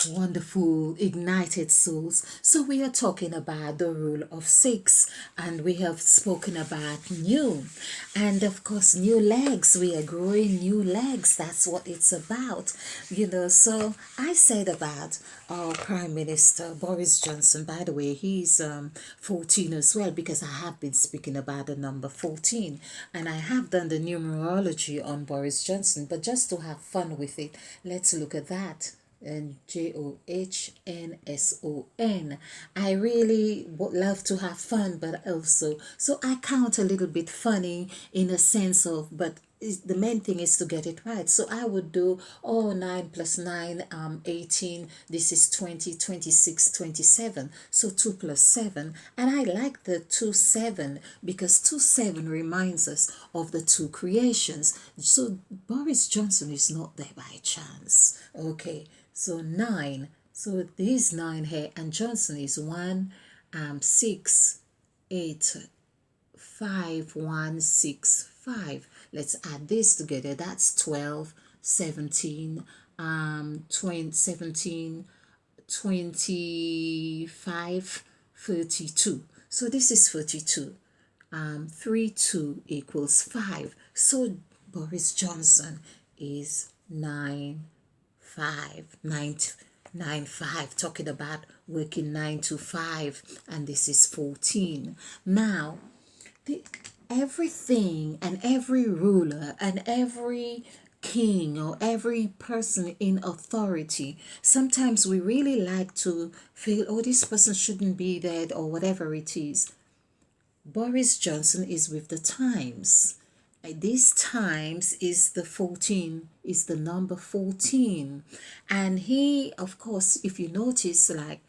Wonderful ignited souls. So we are talking about the rule of six, and we have spoken about new, and of course new legs. We are growing new legs. That's what it's about, so I said about our Prime Minister Boris Johnson. By the way, he's 14 as well, because I have been speaking about the number 14, and I have done the numerology on Boris Johnson. But just to have fun with it, let's look at that. And Johnsson. I really would love to have fun, but also, so I count a little bit funny in a sense of, but the main thing is to get it right. So I would do, 9 plus 9, 18. This is 20, 26, 27. So 2 plus 7. And I like the 2 7, because 2 7 reminds us of the two creations. So Boris Johnson is not there by chance. Okay. So 9. So these 9 here, and Johnson is 1, 6, 8, 5, 1, 6, 5. Let's add this together. That's 12, 17, 20, 17, 25, 32. So this is 32. 3, 2 equals 5. So Boris Johnson is 9, 5, 9, 9, 5, talking about working 9 to 5, and this is 14. Now, everything and every ruler and every king or every person in authority, sometimes we really like to feel, oh, this person shouldn't be there, or whatever it is. Boris Johnson is with the times. This times is the 14, is the number 14. And he, of course, if you notice, like,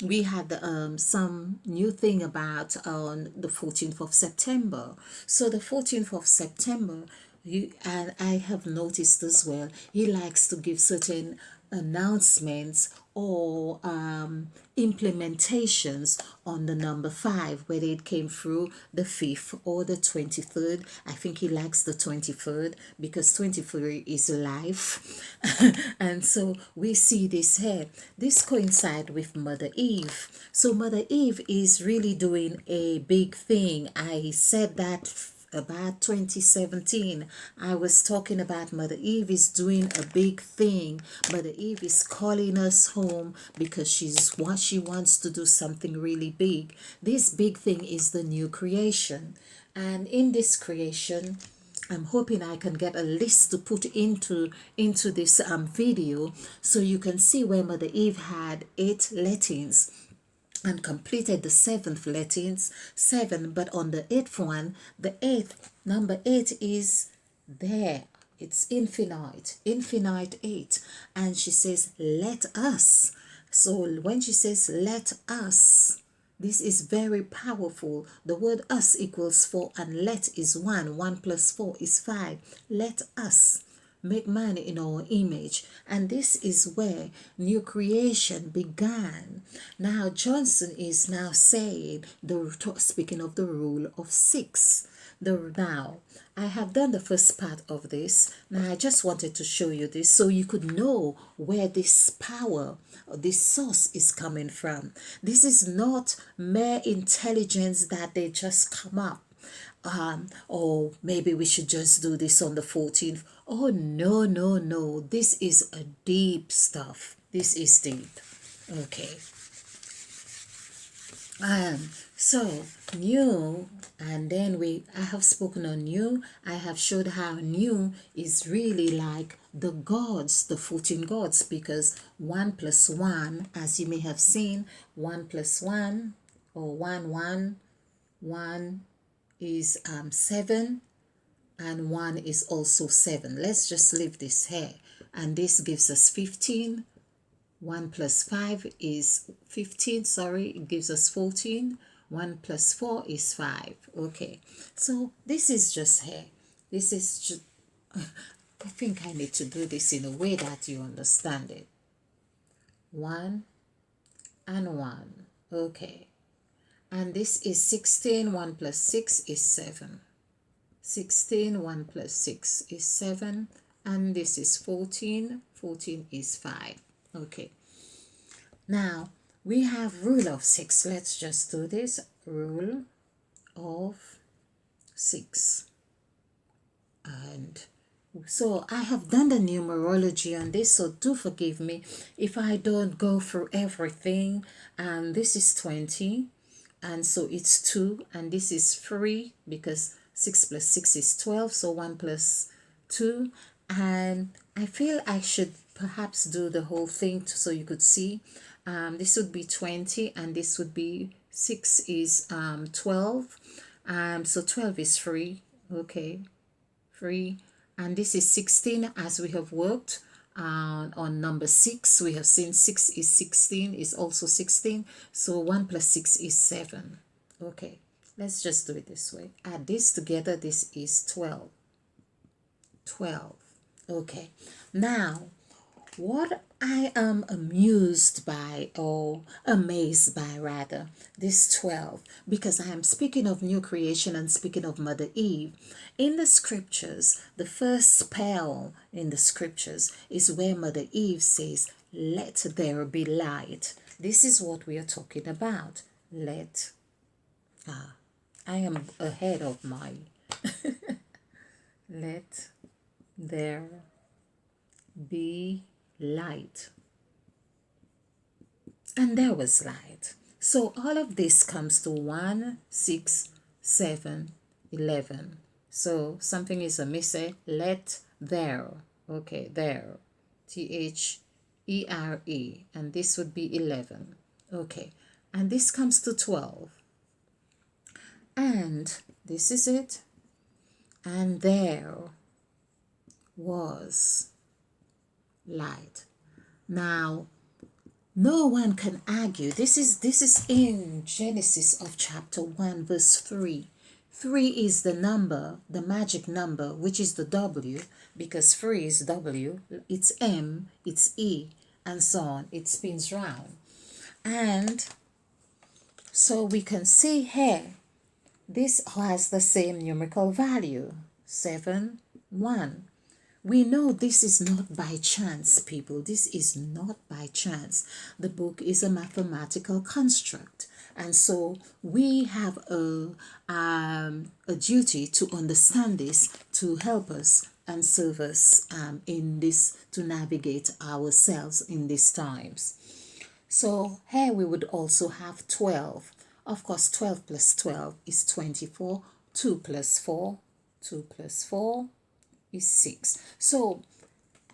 we had some new thing about on the 14th of September. So the 14th of September, and I have noticed as well, he likes to give certain announcements or implementations on the number 5, whether it came through the 5th or the 23rd. I think he likes the 23rd, because 23 is life. And so we see this here. This coincides with Mother Eve. So Mother Eve is really doing a big thing. I said that about 2017. I was talking about Mother Eve is doing a big thing. Mother Eve is calling us home because she wants to do something really big. This big thing is the new creation. And in this creation, I'm hoping I can get a list to put into this video, so you can see where Mother Eve had 8 lettings and completed the 7th lettings, 7. But on the 8th one, the 8th, number 8 is there. It's infinite 8. And she says, let us. So when she says, let us, this is very powerful. The word us equals 4, and let is 1. 1 plus 4 is 5. Let us make man in our image. And this is where new creation began. Now Johnson is now saying, speaking of the rule of 6. Now I have done the first part of this. Now I just wanted to show you this so you could know where this power, this source is coming from. This is not mere intelligence that they just come up. Or maybe we should just do this on the 14th. Oh, no, no, no. This is a deep stuff. This is deep. Okay. So new, and then I have spoken on new. I have showed how new is really like the gods, the 14 gods, because 1 plus 1, as you may have seen, 1 plus 1, or 1, 1, 1 is 7, and 1 is also 7. Let's just leave this here, and this gives us 15. 1 plus 5 is 15, sorry, it gives us 14. 1 plus 4 is 5. Okay, so this is just here. This is just, I think I need to do this in a way that you understand it. 1 and 1. Okay. And this is 16. 1 plus 6 is 7. 16. 1 plus 6 is 7. And this is 14. 14 is 5. Okay. Now, we have rule of 6. Let's just do this. Rule of 6. And so I have done the numerology on this, so do forgive me if I don't go through everything. And this is 20, and so it's 2, and this is 3 because 6 plus 6 is 12, so 1 plus 2. And I feel I should perhaps do the whole thing so you could see. This would be 20, and this would be 6 is 12. So 12 is 3. Okay, 3, and this is 16 as we have worked on number 6. We have seen 6 is 16, is also 16, so 1 plus 6 is 7. Okay, let's just do it this way. Add this together, this is 12. Okay, now what I am amused by, or amazed by rather, this 12, because I am speaking of new creation and speaking of Mother Eve. In the scriptures, the first spell in the scriptures is where Mother Eve says, "Let there be light." This is what we are talking about. I am ahead of my let there be light. And there was light. So all of this comes to 1, 6, 7, 11. So something is amiss. Let there. Okay, there. THERE. And this would be 11. Okay. And this comes to 12. And this is it. And there was light. Now, no one can argue. This is in Genesis of chapter 1 verse 3. 3 is the number, the magic number, which is the W, because 3 is W, it's M, it's E, and so on. It spins round. And so we can see here, this has the same numerical value, 7, 1. We know this is not by chance, people. This is not by chance. The book is a mathematical construct. And so we have a duty to understand this, to help us and serve us in this, to navigate ourselves in these times. So here we would also have 12. Of course, 12 plus 12 is 24. 2 plus 4, 2 plus 4 is 6. So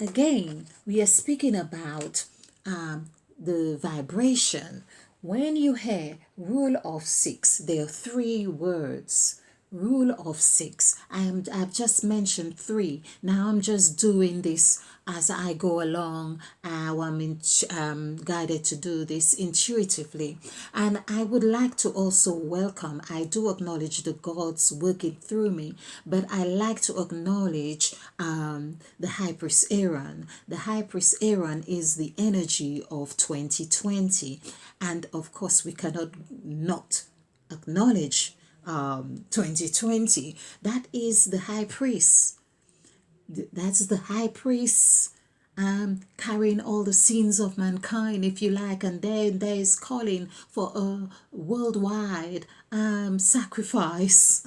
again, we are speaking about the vibration. When you hear rule of 6, there are 3 words. Rule of 6. I've just mentioned 3. Now I'm just doing this as I go along. I'm guided to do this intuitively. And I would like to also welcome, I do acknowledge the gods working through me, but I like to acknowledge the High Priest Aaron. The High Priest Aaron is the energy of 2020. And of course, we cannot not acknowledge 2020. That is the high priest. That's the high priest carrying all the sins of mankind, if you like, and then there is calling for a worldwide sacrifice.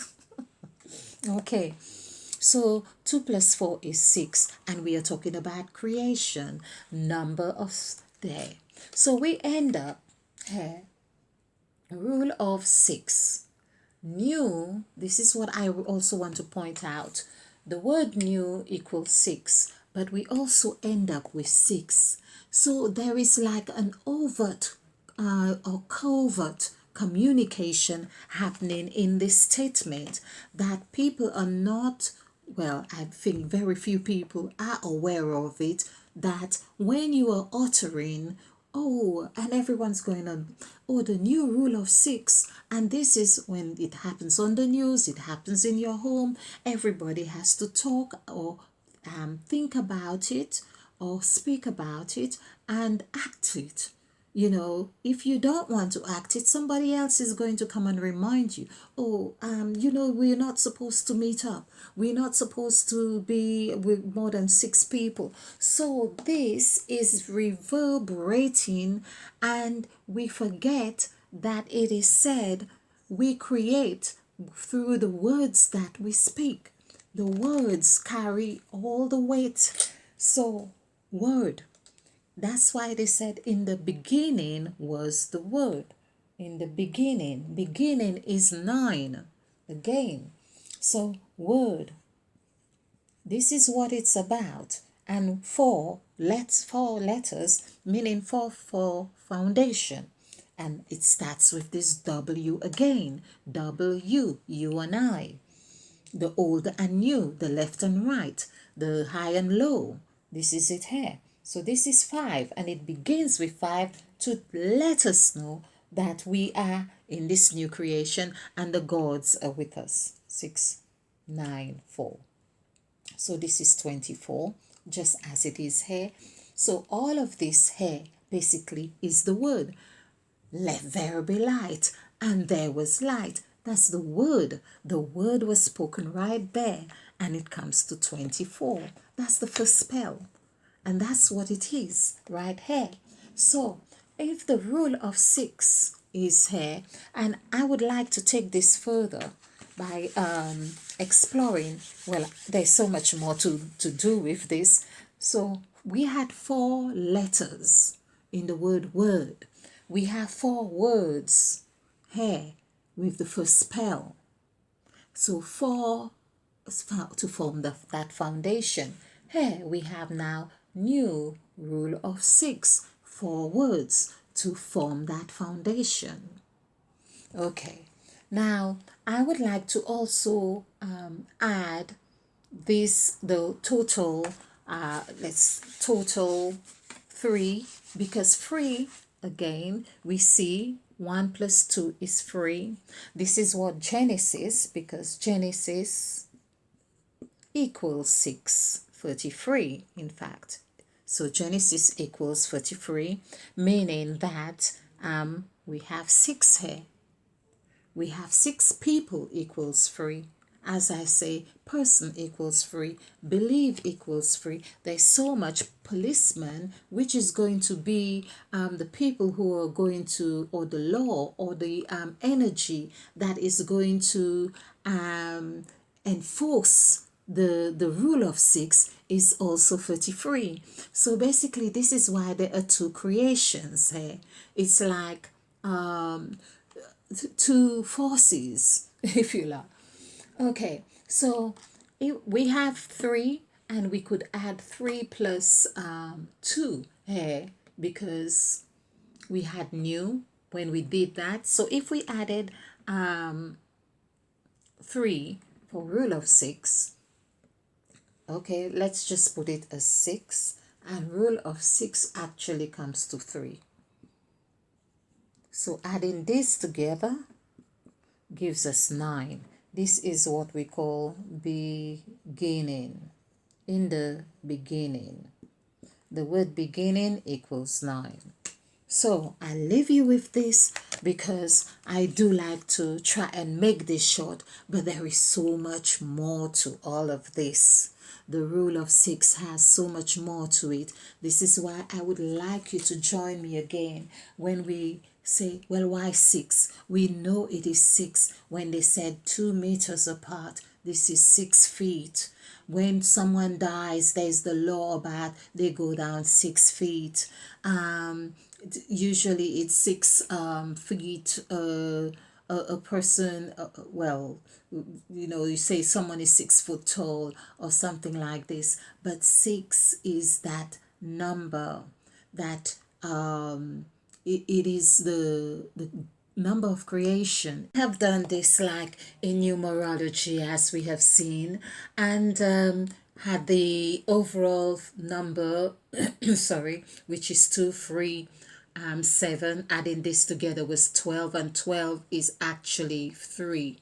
Okay, so 2 plus 4 is 6, and we are talking about creation, number of there. So we end up here, rule of 6. New, this is what I also want to point out. The word new equals 6, but we also end up with 6. So there is like an overt or covert communication happening in this statement that people are not, well, I think very few people are aware of it, that when you are uttering, oh, and everyone's going on, oh, the new rule of 6. And this is when it happens on the news, it happens in your home. Everybody has to talk or think about it or speak about it and act it. You know, if you don't want to act it, somebody else is going to come and remind you, oh, you know, we're not supposed to meet up. We're not supposed to be with more than 6 people. So this is reverberating, and we forget that it is said we create through the words that we speak. The words carry all the weight. So, word. That's why they said in the beginning was the word. In the beginning. Beginning is 9. Again. So, word. This is what it's about. And four letters, meaning for foundation. And it starts with this W again. W, you and I. The old and new, the left and right, the high and low. This is it here. So this is 5, and it begins with 5 to let us know that we are in this new creation and the gods are with us. 6, 9, 4. So this is 24, just as it is here. So all of this here basically is the word. Let there be light, and there was light. That's the word. The word was spoken right there, and it comes to 24. That's the first spell, and that's what it is right here. So if the rule of 6 is here, and I would like to take this further by exploring, well, there's so much more to do with this. So we had 4 letters in the word word. We have 4 words here with the first spell. So 4 to form that foundation. Here we have now new rule of 6, 4 words to form that foundation. Okay, now I would like to also add this, the total, let's total 3, because 3, again, we see 1 plus 2 is 3. This is what Genesis, because Genesis equals 6, 33, in fact. So Genesis equals 33, meaning that we have 6 here. We have 6 people equals 3. As I say, person equals 3, believe equals 3. There's so much policeman, which is going to be the people who are going to, or the law, or the energy that is going to enforce the rule of 6 is also 33. So basically, this is why there are 2 creations here. It's like 2 forces, if you like. Okay, so we have 3, and we could add 3 plus 2 here, because we had new when we did that. So if we added 3 for rule of 6, okay, let's just put it as 6, and rule of 6 actually comes to 3. So adding this together gives us 9. This is what we call beginning. In the beginning. The word beginning equals 9. So I leave you with this, because I do like to try and make this short, but there is so much more to all of this. The rule of 6 has so much more to it. This is why I would like you to join me again when we say, well, why 6? We know it is 6 when they said 2 meters apart. This is 6 feet. When someone dies, there's the law about they go down 6 feet. Usually it's 6 feet. A person, well, you know, you say someone is 6 foot tall or something like this, but 6 is that number that it is the number of creation. We have done this like in numerology, as we have seen, and had the overall number sorry, which is 2, 3, 7. Adding this together was 12, and 12 is actually 3.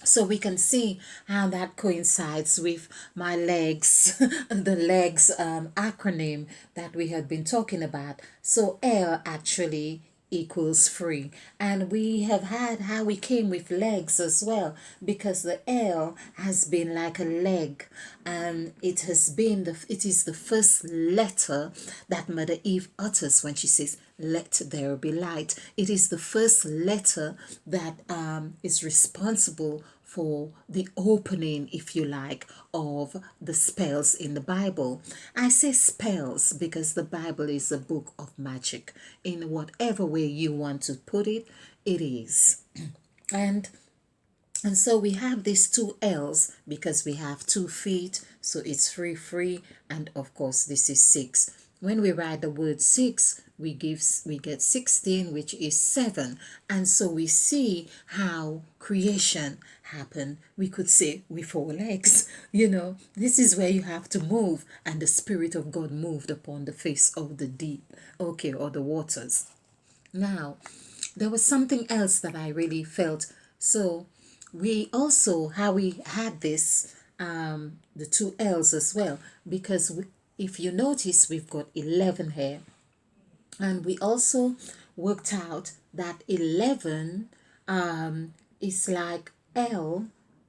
So we can see how that coincides with my legs, the legs acronym that we had been talking about. So L actually equals free, and we have had how we came with legs as well, because the L has been like a leg, and it is the first letter that Mother Eve utters when she says let there be light. It is the first letter that is responsible for the opening, if you like, of the spells in the Bible. I say spells because the Bible is a book of magic. In whatever way you want to put it, it is. And and so we have these two L's because we have 2 feet, so it's free, and of course this is 6. When we write the word 6, we get 16, which is 7. And so we see how creation happened. We could say with 4 legs. This is where you have to move, and the Spirit of God moved upon the face of the deep, okay, or the waters. Now, there was something else that I really felt. So we also, how we had this, the 2 L's as well, because if you notice, we've got 11 here, and we also worked out that 11 is like L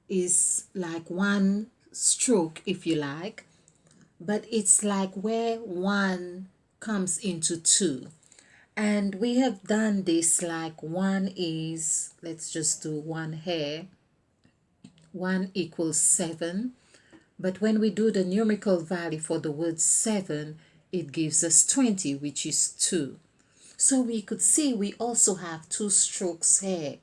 is like one stroke, if you like, but it's like where one comes into two. And we have done this like one is, let's just do one here, 1 equals 7. But when we do the numerical value for the word 7, it gives us 20, which is 2. So we could see we also have 2 strokes here,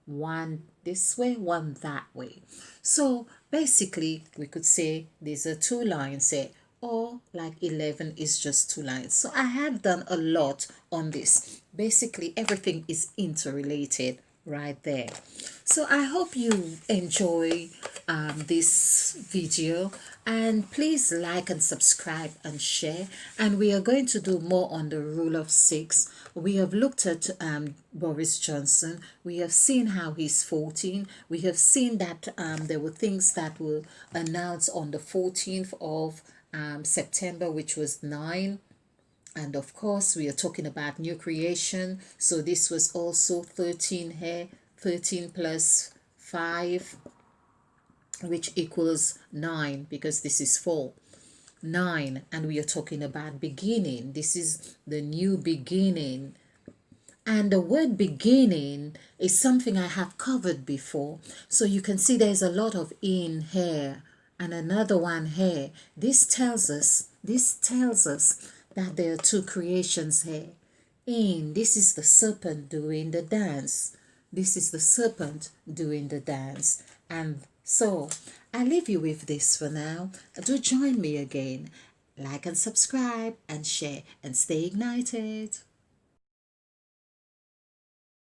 one this way, one that way. So basically, we could say these are 2 lines here, or like 11 is just 2 lines. So I have done a lot on this. Basically, everything is interrelated right there. So I hope you enjoy this video, and please like and subscribe and share. And we are going to do more on the rule of 6. We have looked at Boris Johnson. We have seen how he's 14. We have seen that there were things that were announced on the 14th of September, which was 9. And of course, we are talking about new creation. So this was also 13 here, 13 plus 5, which equals 9, because this is 4. 9, and we are talking about beginning. This is the new beginning. And the word beginning is something I have covered before. So you can see there's a lot of in here and another one here. This tells us that there are 2 creations here. This is the serpent doing the dance. This is the serpent doing the dance. And so I leave you with this for now. Do join me again. Like and subscribe and share and stay ignited.